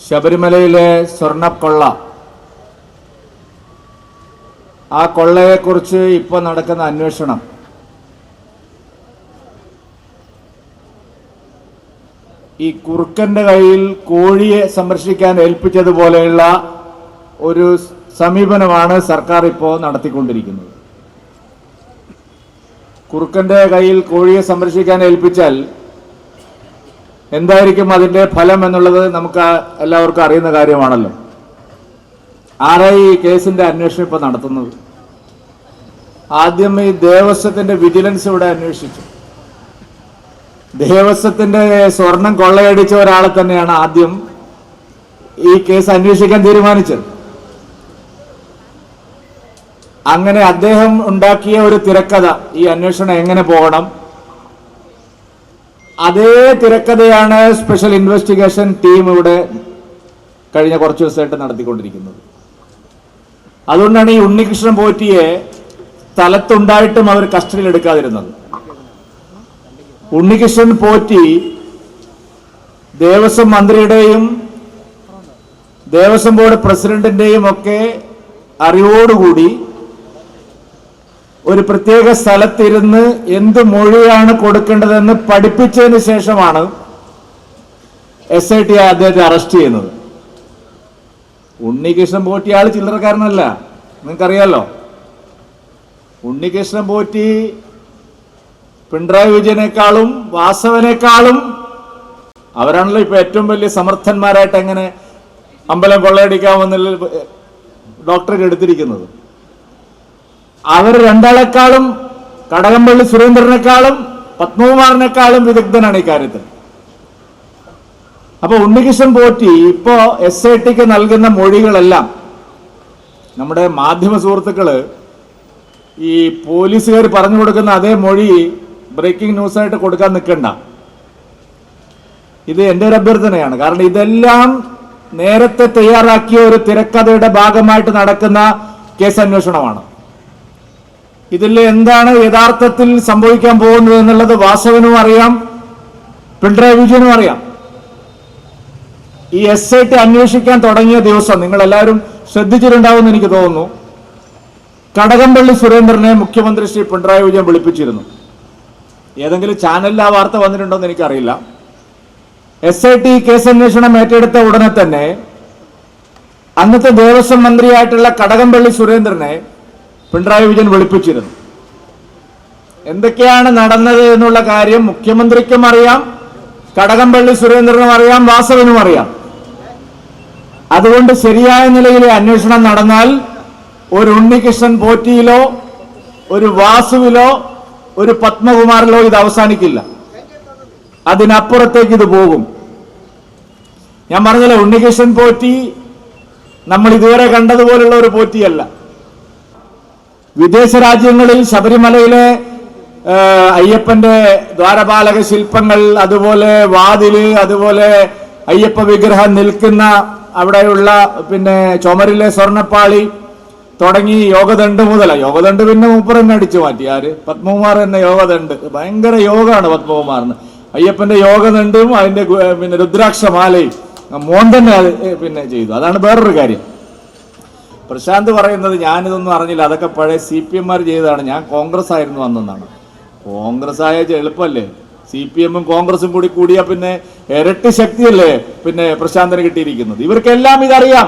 ശബരിമലയിലെ സ്വർണ്ണക്കൊള്ള, ആ കൊള്ളയെക്കുറിച്ച് ഇപ്പോൾ നടക്കുന്ന അന്വേഷണം ഈ കുറുക്കന്റെ കയ്യിൽ കോഴിയെ സംരക്ഷിക്കാൻ ഏൽപ്പിച്ചതുപോലെയുള്ള ഒരു സമീപനമാണ് സർക്കാർ ഇപ്പോൾ നടത്തിക്കൊണ്ടിരിക്കുന്നത്. കുറുക്കന്റെ കയ്യിൽ കോഴിയെ സംരക്ഷിക്കാൻ ഏൽപ്പിച്ചാൽ എന്തായിരിക്കും അതിന്റെ ഫലം എന്നുള്ളത് നമുക്ക് എല്ലാവർക്കും അറിയുന്ന കാര്യമാണല്ലോ. ആരായി ഈ കേസിന്റെ അന്വേഷണം ഇപ്പോൾ നടത്തുന്നത്? ആദ്യം ഈ ദേവസ്വത്തിന്റെ വിജിലൻസ് ഇവിടെ അന്വേഷിച്ചു. ദേവസ്വത്തിന്റെ സ്വർണം കൊള്ളയടിച്ച ഒരാളെ തന്നെയാണ് ആദ്യം ഈ കേസ് അന്വേഷിക്കാൻ തീരുമാനിച്ചത്. അങ്ങനെ അദ്ദേഹം ഉണ്ടാക്കിയ ഒരു തിരക്കഥ, ഈ അന്വേഷണം എങ്ങനെ പോകണം, അതേ തിരക്കഥയാണ് സ്പെഷ്യൽ ഇൻവെസ്റ്റിഗേഷൻ ടീം ഇവിടെ കഴിഞ്ഞ കുറച്ച് ദിവസമായിട്ട് നടത്തിക്കൊണ്ടിരിക്കുന്നത്. അതുകൊണ്ടാണ് ഈ ഉണ്ണികൃഷ്ണൻ പോറ്റിയെ സ്ഥലത്തുണ്ടായിട്ടും അവർ കസ്റ്റഡിയിൽ എടുക്കാതിരുന്നത്. ഉണ്ണികൃഷ്ണൻ പോറ്റി ദേവസ്വം മന്ത്രിയുടെയും ദേവസ്വം ബോർഡ് പ്രസിഡന്റിന്റെയും ഒക്കെ അറിവോടുകൂടി ഒരു പ്രത്യേക സ്ഥലത്തിരുന്ന് എന്ത് മൊഴിയാണ് കൊടുക്കേണ്ടതെന്ന് പഠിപ്പിച്ചതിന് ശേഷമാണ് SIT അദ്ദേഹത്തെ അറസ്റ്റ് ചെയ്യുന്നത്. ഉണ്ണികൃഷ്ണൻ പോറ്റി ആള് ചില്ലറക്കാരനല്ല, നിങ്ങൾക്കറിയാലോ. ഉണ്ണികൃഷ്ണൻ പോറ്റി പിണറായി വിജയനേക്കാളും വാസവനേക്കാളും അവരാണല്ലോ ഇപ്പൊ ഏറ്റവും വലിയ സമർത്ഥന്മാരായിട്ട് എങ്ങനെ അമ്പലം കൊള്ളയടിക്കാമെന്നുള്ള ഡോക്ടറേറ്റ് എടുത്തിരിക്കുന്നത്. അവർ രണ്ടാളെക്കാളും, കടകംപള്ളി സുരേന്ദ്രനേക്കാളും പത്മകുമാറിനേക്കാളും വിദഗ്ധനാണ് ഈ കാര്യത്തിൽ. അപ്പൊ ഉണ്ണികൃഷ്ണൻ പോറ്റി ഇപ്പോ SITക്ക് നൽകുന്ന മൊഴികളെല്ലാം നമ്മുടെ മാധ്യമ സുഹൃത്തുക്കള് ഈ പോലീസുകാർ പറഞ്ഞു കൊടുക്കുന്ന അതേ മൊഴി ബ്രേക്കിംഗ് ന്യൂസായിട്ട് കൊടുക്കാൻ നിൽക്കണ്ട. ഇത് എൻ്റെ ഒരു അഭ്യർത്ഥനയാണ്. കാരണം ഇതെല്ലാം നേരത്തെ തയ്യാറാക്കിയ ഒരു തിരക്കഥയുടെ ഭാഗമായിട്ട് നടക്കുന്ന കേസ് അന്വേഷണമാണ്. ഇതിൽ എന്താണ് യഥാർത്ഥത്തിൽ സംഭവിക്കാൻ പോകുന്നത് എന്നുള്ളത് വാസവനും അറിയാം, പിണറായി വിജയനും അറിയാം. ഈ SIT അന്വേഷിക്കാൻ തുടങ്ങിയ ദിവസം നിങ്ങൾ എല്ലാവരും ശ്രദ്ധിച്ചിട്ടുണ്ടാവുമെന്ന് എനിക്ക് തോന്നുന്നു. കടകംപള്ളി സുരേന്ദ്രനെ മുഖ്യമന്ത്രി ശ്രീ പിണറായി വിജയൻ വിളിപ്പിച്ചിരുന്നു. ഏതെങ്കിലും ചാനലിൽ ആ വാർത്ത വന്നിട്ടുണ്ടോ എന്ന് എനിക്കറിയില്ല. SIT കേസ് അന്വേഷണം ഏറ്റെടുത്ത ഉടനെ തന്നെ അന്നത്തെ ദേവസ്വം മന്ത്രിയായിട്ടുള്ള കടകംപള്ളി സുരേന്ദ്രനെ പിണറായി വിജയൻ വിളിപ്പിച്ചിരുന്നു. എന്തൊക്കെയാണ് നടന്നത് എന്നുള്ള കാര്യം മുഖ്യമന്ത്രിക്കും അറിയാം, കടകംപള്ളി സുരേന്ദ്രനും അറിയാം, വാസവനും അറിയാം. അതുകൊണ്ട് ശരിയായ നിലയിലെ അന്വേഷണം നടന്നാൽ ഒരു ഉണ്ണികൃഷ്ണൻ പോറ്റിയിലോ ഒരു വാസുവിലോ ഒരു പത്മകുമാറിലോ ഇത് അവസാനിക്കില്ല. അതിനപ്പുറത്തേക്ക് ഇത് പോകും. ഞാൻ പറഞ്ഞല്ലോ, ഉണ്ണികൃഷ്ണൻ പോറ്റി നമ്മൾ ഇതുവരെ കണ്ടതുപോലുള്ള ഒരു പോറ്റിയല്ല. വിദേശ രാജ്യങ്ങളിൽ ശബരിമലയിലെ അയ്യപ്പന്റെ ദ്വാരപാലക ശില്പങ്ങൾ, അതുപോലെ വാതില്, അതുപോലെ അയ്യപ്പ വിഗ്രഹം നിൽക്കുന്ന അവിടെയുള്ള പിന്നെ ചുമരിലെ സ്വർണ്ണപ്പാളി തുടങ്ങി യോഗദണ്ഡ് മുതല, യോഗദണ്ഡ് പിന്നെ മൂപ്പറന്നെ അടിച്ചു മാറ്റി. ആര്? പത്മകുമാർ എന്ന യോഗദണ്ഡ്. ഭയങ്കര യോഗമാണ് പത്മകുമാറിന്. അയ്യപ്പന്റെ യോഗദണ്ഡും അതിന്റെ പിന്നെ രുദ്രാക്ഷമാലയും മോൻ തന്നെ പിന്നെ ചെയ്തു. അതാണ് വേറൊരു കാര്യം. പ്രശാന്ത് പറയുന്നത് ഞാനിതൊന്നും അറിഞ്ഞില്ല, അതൊക്കെ പഴയ CPM-മാർ ചെയ്തതാണ്, ഞാൻ കോൺഗ്രസ് ആയിരുന്നു അന്നെന്നാണ്. കോൺഗ്രസ് ആയ എളുപ്പമല്ലേ? CPM-ഉം കോൺഗ്രസും കൂടി കൂടിയാ പിന്നെ ഇരട്ടി ശക്തിയല്ലേ പിന്നെ പ്രശാന്തിന് കിട്ടിയിരിക്കുന്നത്. ഇവർക്കെല്ലാം ഇതറിയാം.